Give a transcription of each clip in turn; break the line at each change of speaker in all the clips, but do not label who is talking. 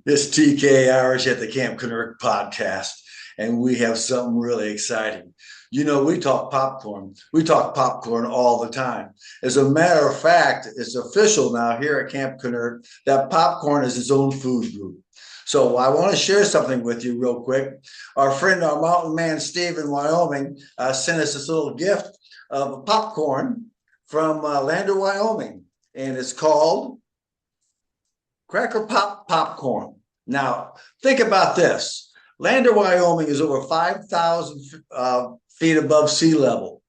It's TK Irish at the Camp Kennerk podcast, and we have something really exciting. You know, we talk popcorn. We talk popcorn all the time. As a matter of fact, it's official now here at Camp Kennerk that popcorn is its own food group. So I want to share something with you real quick. Our friend, our mountain man, Steve in Wyoming, sent us this little gift of popcorn from Lander, Wyoming, and it's called Cracker Pop Popcorn. Now, think about this. Lander, Wyoming is over 5,000 feet above sea level.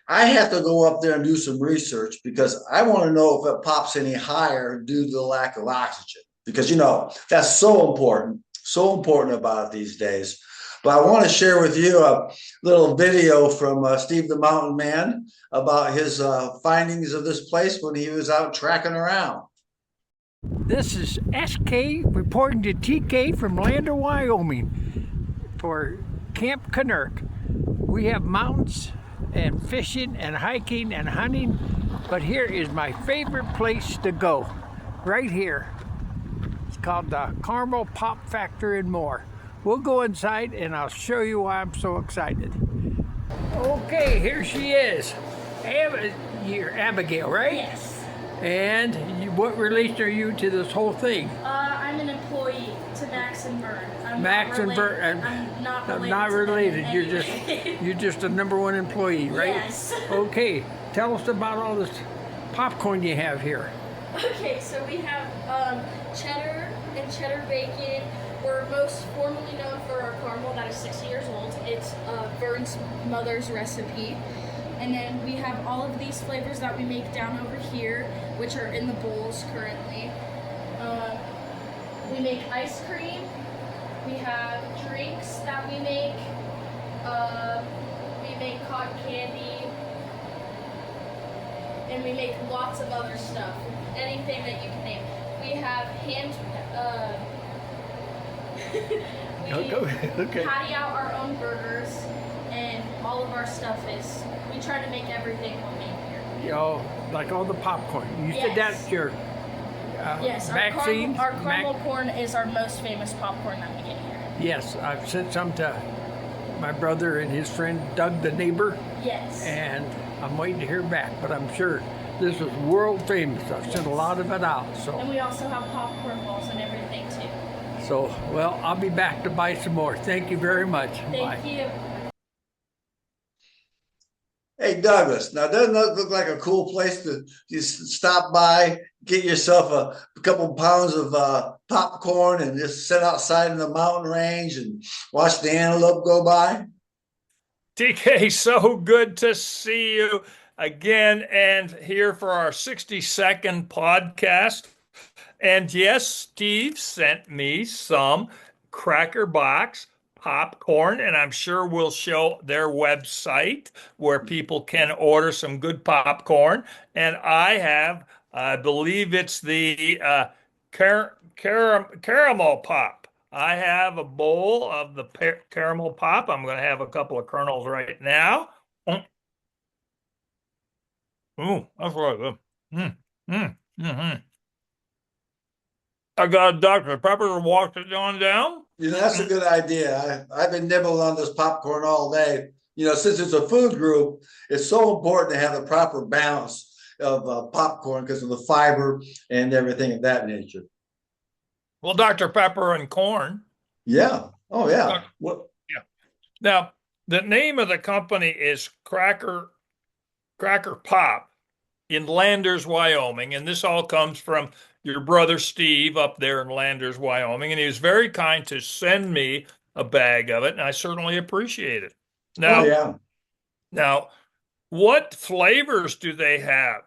I have to go up there and do some research because I want to know if it pops any higher due to the lack of oxygen. Because, you know, that's so important about it these days. But I want to share with you a little video from Steve the Mountain Man about his findings of this place when he was out tracking around.
This is SK reporting to TK from Lander, Wyoming for Camp Kennerk. We have mountains and fishing and hiking and hunting, but here is my favorite place to go, right here. It's called the Caramel Pop Factory and more. We'll go inside and I'll show you why I'm so excited. Okay, here she is. You're Abigail, right?
Yes.
And what relation are you to this whole thing?
I'm an employee to Max and Vern. I'm
not related.
To
You're just a number one employee, right?
Yes.
Okay. Tell us about all this popcorn you have here.
Okay, so we have cheddar and cheddar bacon. We're most formally known for our caramel that is 6 years old. It's Vern's mother's recipe. And then we have all of these flavors that we make down over here, which are in the bowls currently. We make ice cream. We have drinks that we make. We make cotton candy. And we make lots of other stuff. Anything that you can name. We have
Okay.
patty out our own burgers, and all of our stuff is, we try to make everything homemade here.
You know, like all the popcorn. You said
Yes.
that's your
Yes,
vaccine?
our caramel corn is our most famous popcorn that we get here.
Yes, I've sent some to my brother and his friend Doug, the neighbor,
Yes.
and I'm waiting to hear back, but I'm sure this is world famous. I've sent a lot of it out.
And we also have popcorn balls and everything too.
So, well, I'll be back to buy some more. Thank you very much.
Thank you.
Hey, Douglas, now doesn't that look like a cool place to just stop by, get yourself a couple pounds of popcorn and just sit outside in the mountain range and watch the antelope go by?
TK, so good to see you again and here for our 60-second podcast. And yes, Steve sent me some Cracker Box popcorn, and I'm sure we'll show their website where people can order some good popcorn. And I believe it's the caramel pop. I have a bowl of the caramel pop. I'm going to have a couple of kernels right now. That's really good. I got a Dr. Pepper to walk it on down.
You know, that's a good idea. I've been nibbling on this popcorn all day. You know, since it's a food group, it's so important to have the proper balance of popcorn because of the fiber and everything of that nature.
Well, Dr. Pepper and corn.
Yeah. Oh, yeah. What?
Yeah. Now, the name of the company is Cracker Pop in Landers, Wyoming, and this all comes from your brother Steve up there in Landers, Wyoming, and he was very kind to send me a bag of it, and I certainly appreciate it. Now, Now, what flavors do they have?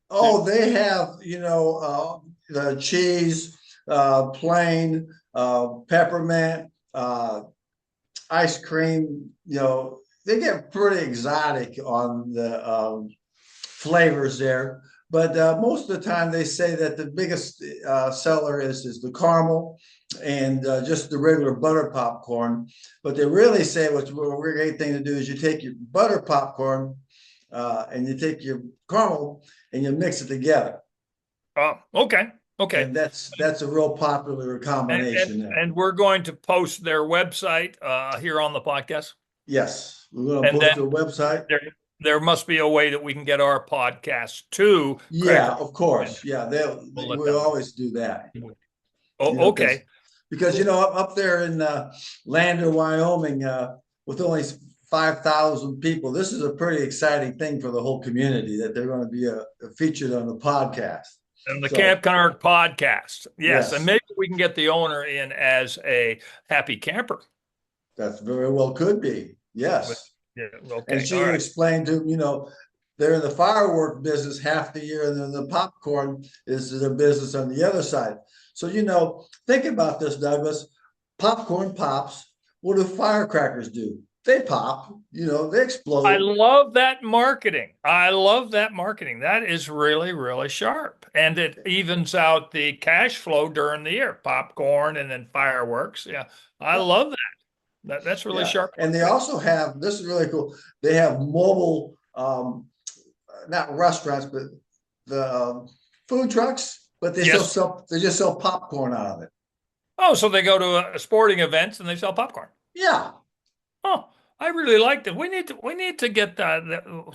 Oh, they have, you know, the cheese, plain, peppermint, ice cream. You know, they get pretty exotic on the flavors there. But most of the time they say that the biggest seller is the caramel and just the regular butter popcorn. But they really say what's a great thing to do is you take your butter popcorn and you take your caramel and you mix it together.
Okay. Okay.
and that's a real popular
And
combination there.
and we're going to post their website here on the podcast.
Yes, we're going to
And
post
then
their website.
there must be a way that we can get our podcast to
Yeah,
Cracker.
of course. Yeah,
We'll let
we
them
always do that.
know.
You
Oh,
know,
okay.
because up there in Lander, Wyoming, with only 5,000 people, this is a pretty exciting thing for the whole community that they're going to be featured on the podcast.
And the
So
Camp Kennerk podcast. Yes. And
yes,
maybe we can get the owner in as a happy camper.
that very well could be. Yes.
Yeah.
And
Okay.
she
All right.
explained to him, they're in the firework business half the year, and then the popcorn is their business on the other side. So, think about this, Douglas. Popcorn pops. What do firecrackers do? They pop, they
I
explode.
love that marketing. I love that marketing. That is really, really sharp. And it evens out the cash flow during the year, popcorn and then fireworks. Yeah. I
Yeah.
love that. That's really
Yeah.
sharp.
And they also have, this is really cool. They have mobile, not restaurants, but the food trucks, but
Yes.
they just sell popcorn out of it.
Oh, so they go to sporting events and they sell popcorn.
Yeah.
Oh, I really like that. We need to get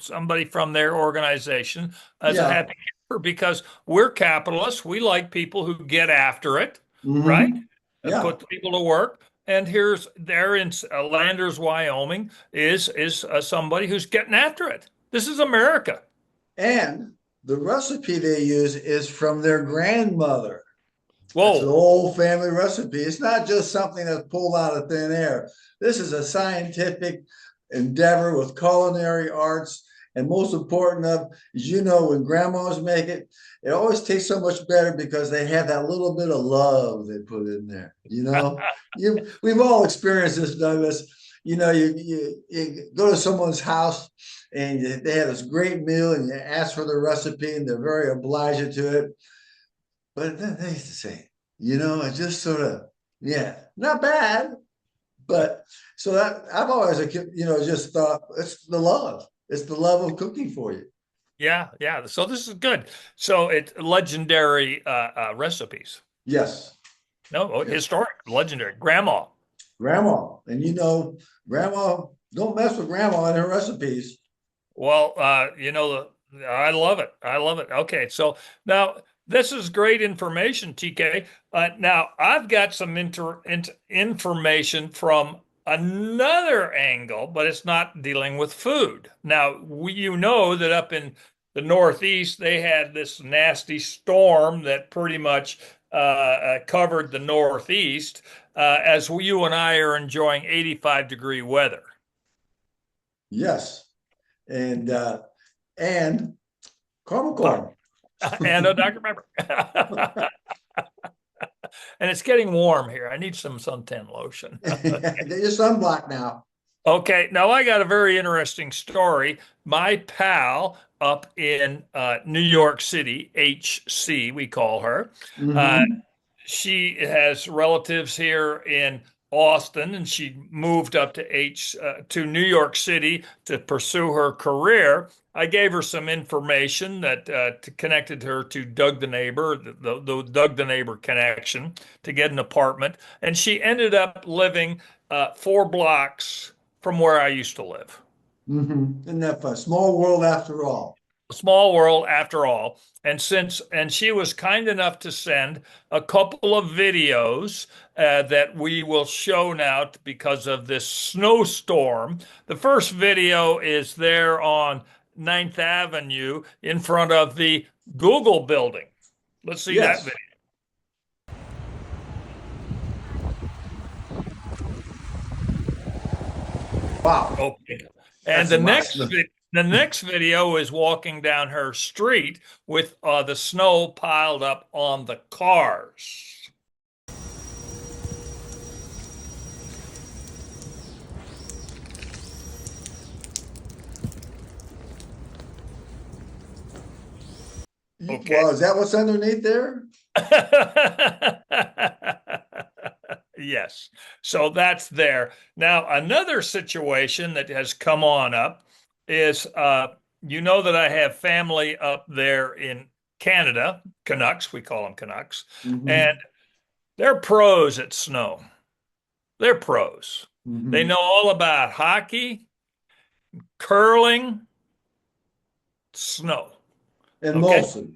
somebody from their organization as a
Yeah.
happy camper because we're capitalists. We like people who get after it, right?
Mm-hmm. Yeah.
Put people to work. And there in Landers, Wyoming, is somebody who's getting after it. This is America.
And the recipe they use is from their grandmother. It's an
Whoa.
old family recipe. It's not just something that's pulled out of thin air. This is a scientific endeavor with culinary arts. And most important of, is when grandmas make it, it always tastes so much better because they have that little bit of love they put in there. We've all experienced this, Douglas. You go to someone's house and they have this great meal and you ask for the recipe and they're very obliging to it. But then they used to say, I just sort of, yeah, not bad. But so that I've always, just thought it's the love. It's the love of cooking for you.
Yeah, yeah. So this is good. So it's legendary recipes.
Yes.
No,
Yes.
historic, legendary. Grandma.
Grandma. And grandma, don't mess with grandma and her recipes.
Well, I love it. I love it. Okay, so now this is great information, TK. Now I've got some information from another angle, but it's not dealing with food. Now, you know that up in the Northeast, they had this nasty storm that pretty much covered the Northeast, as you and I are enjoying 85-degree weather.
Yes. And caramel corn.
And a Dr. Pepper. And it's getting warm here. I need some suntan lotion.
Get your sunblock now.
Okay, now I got a very interesting story. My pal up in New York City, HC, we call her, she has relatives here in Austin, and she moved up to New York City to pursue her career. I gave her some information that connected her to Doug the Neighbor, the Doug the Neighbor connection, to get an apartment, and she ended up living 4 blocks from where I used to live.
Isn't that fun? Small world after all.
Small world after all. And she was kind enough to send a couple of videos that we will show now because of this snowstorm. The first video is there on 9th Avenue in front of the Google building. Let's see that video.
Wow.
Okay. And the next video is walking down her street with the snow piled up on the cars. Okay.
Well, is that what's underneath there?
Yes. So that's there. Now, another situation that has come on up is that I have family up there in Canada, Canucks, we call them Canucks, and
Hmm.
they're pros at snow. They're pros. They
Hmm.
know all about hockey, curling, snow.
And
Okay.
Molson.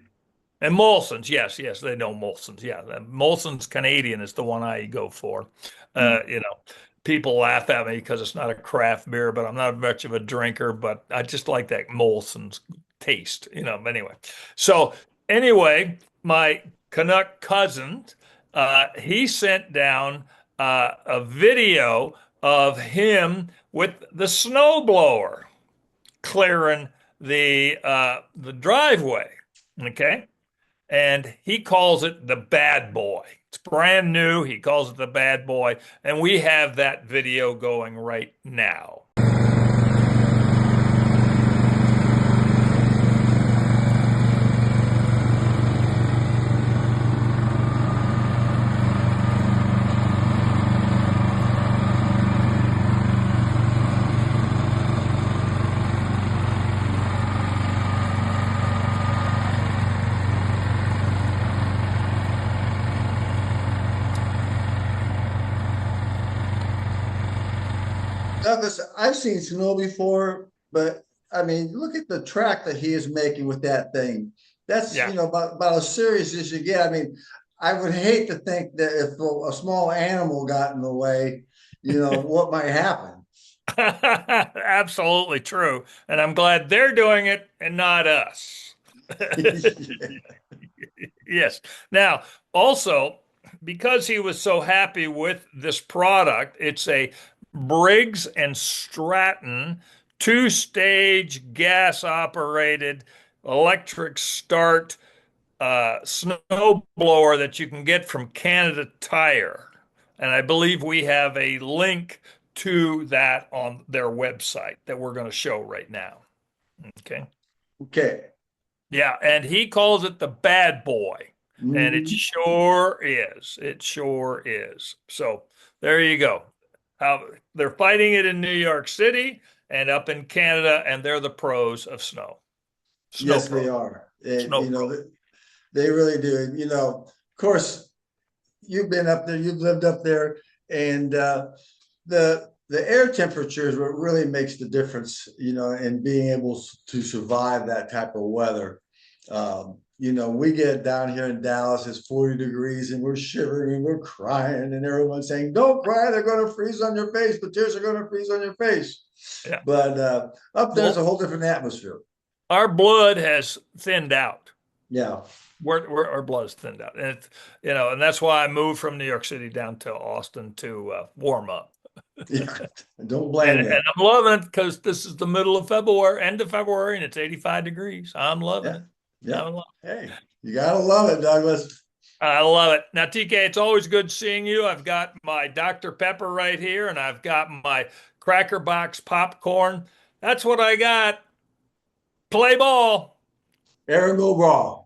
And Molson's, yes, yes, they know Molson's. Yeah, Molson's Canadian is the one I go for.
Mm.
You know, people laugh at me because it's not a craft beer, but I'm not much of a drinker, but I just like that Molson's taste, anyway. So anyway, my Canuck cousin, he sent down a video of him with the snowblower clearing the driveway. Okay. And he calls it the bad boy. It's brand new. He calls it the bad boy. And we have that video going right now.
Douglas, I've seen snow before, but I mean, look at the track that he is making with that thing. That's,
Yeah.
about as serious as you get. I mean, I would hate to think that if a small animal got in the way, what might happen.
Absolutely true. And I'm glad they're doing it and not us. Yes. Now, also, because he was so happy with this product, it's a Briggs and Stratton two-stage gas operated electric start snow blower that you can get from Canada Tire. And I believe we have a link to that on their website that we're going to show right now. Okay.
Okay.
Yeah, and he calls it the bad boy. And it
Mhm.
sure is. It sure is. So there you go. How they're fighting it in New York City and up in Canada, and they're the pros of snow. Snow
Yes,
pro.
they are. And,
Snow pro.
they really do. Of course, you've been up there, you've lived up there, and the air temperature is what really makes the difference, in being able to survive that type of weather. We get down here in Dallas, it's 40 degrees and we're shivering and we're crying, and everyone's saying, "Don't cry, they're going to freeze on your face, the tears are going to freeze on your face."
Yeah.
But up there, it's a
Well,
whole different atmosphere.
our blood has thinned out.
Yeah.
Our blood's thinned out, and and that's why I moved from New York City down to Austin to warm up.
Yeah. Don't
And,
blame
and
you.
I'm loving it because this is the middle of February, end of February, and it's 85 degrees. I'm loving
Yeah.
it.
Yeah.
I love
Hey, you got to love it, Douglas.
I love it. Now, TK, it's always good seeing you. I've got my Dr. Pepper right here, and I've got my Cracker Box popcorn. That's what I got. Play ball.
Aaron Go Raw.